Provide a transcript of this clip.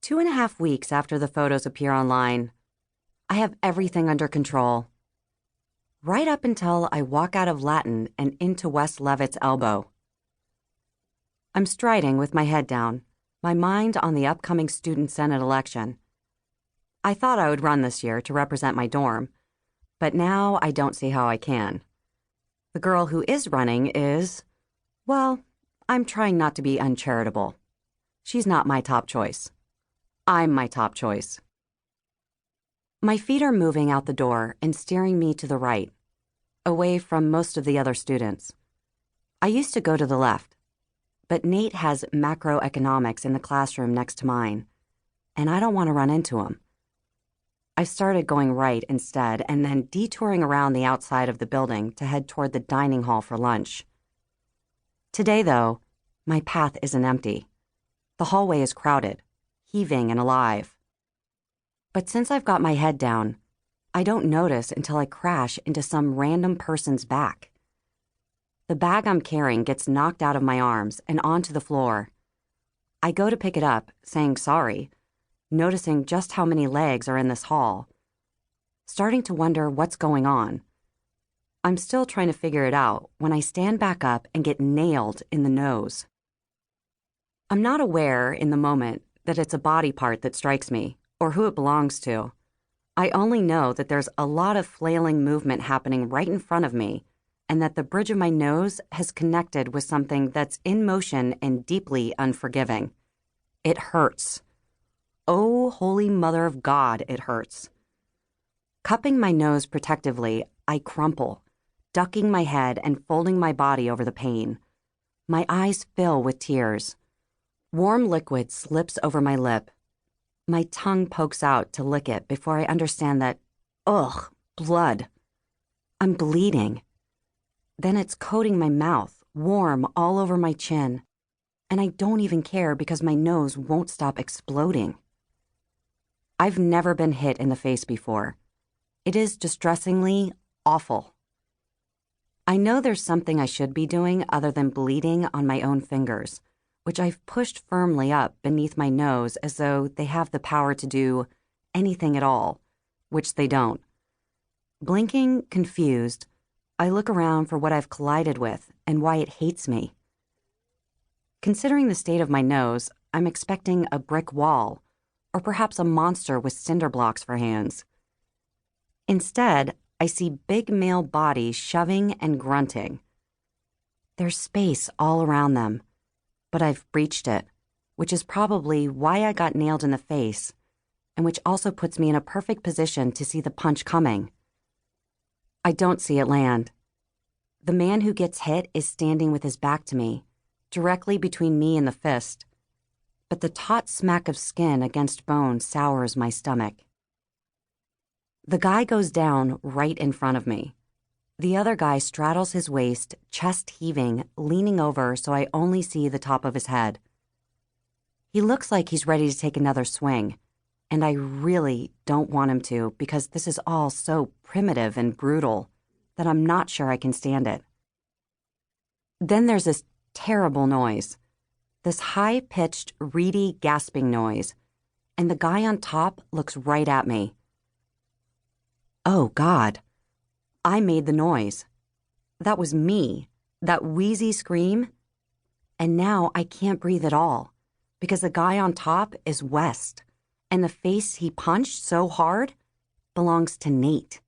2.5 weeks after the photos appear online, I have everything under control. Right up until I walk out of Latin and into West Levitt's elbow. I'm striding with my head down, my mind on the upcoming student senate election. I thought I would run this year to represent my dorm, but now I don't see how I can. The girl who is running is, well, I'm trying not to be uncharitable. She's not my top choice. I'm my top choice. My feet are moving out the door and steering me to the right, away from most of the other students. I used to go to the left, but Nate has macroeconomics in the classroom next to mine, and I don't want to run into him. I started going right instead and then detouring around the outside of the building to head toward the dining hall for lunch. Today, though, my path isn't empty. The hallway is crowded, heaving and alive. But since I've got my head down, I don't notice until I crash into some random person's back. The bag I'm carrying gets knocked out of my arms and onto the floor. I go to pick it up, saying sorry, noticing just how many legs are in this hall, starting to wonder what's going on. I'm still trying to figure it out when I stand back up and get nailed in the nose. I'm not aware in the moment that it's a body part that strikes me or who it belongs to. I only know that there's a lot of flailing movement happening right in front of me and that the bridge of my nose has connected with something that's in motion and deeply unforgiving. It hurts. Oh, holy mother of God, it hurts. Cupping my nose protectively, I crumple, ducking my head and folding my body over the pain. My eyes fill with tears. Warm liquid slips over my lip. My tongue pokes out to lick it before I understand that, ugh, blood. I'm bleeding. Then it's coating my mouth, warm all over my chin, and I don't even care because my nose won't stop exploding. I've never been hit in the face before. It is distressingly awful. I know there's something I should be doing other than bleeding on my own fingers, which I've pushed firmly up beneath my nose as though they have the power to do anything at all, which they don't. Blinking, confused, I look around for what I've collided with and why it hates me. Considering the state of my nose, I'm expecting a brick wall, or perhaps a monster with cinder blocks for hands. Instead, I see big male bodies shoving and grunting. There's space all around them, but I've breached it, which is probably why I got nailed in the face, and which also puts me in a perfect position to see the punch coming. I don't see it land. The man who gets hit is standing with his back to me, directly between me and the fist, but the taut smack of skin against bone sours my stomach. The guy goes down right in front of me. The other guy straddles his waist, chest heaving, leaning over so I only see the top of his head. He looks like he's ready to take another swing, and I really don't want him to because this is all so primitive and brutal that I'm not sure I can stand it. Then there's this terrible noise. This high-pitched, reedy, gasping noise, and the guy on top looks right at me. Oh, God. I made the noise. That was me, that wheezy scream. And now I can't breathe at all, because the guy on top is West, and the face he punched so hard belongs to Nate.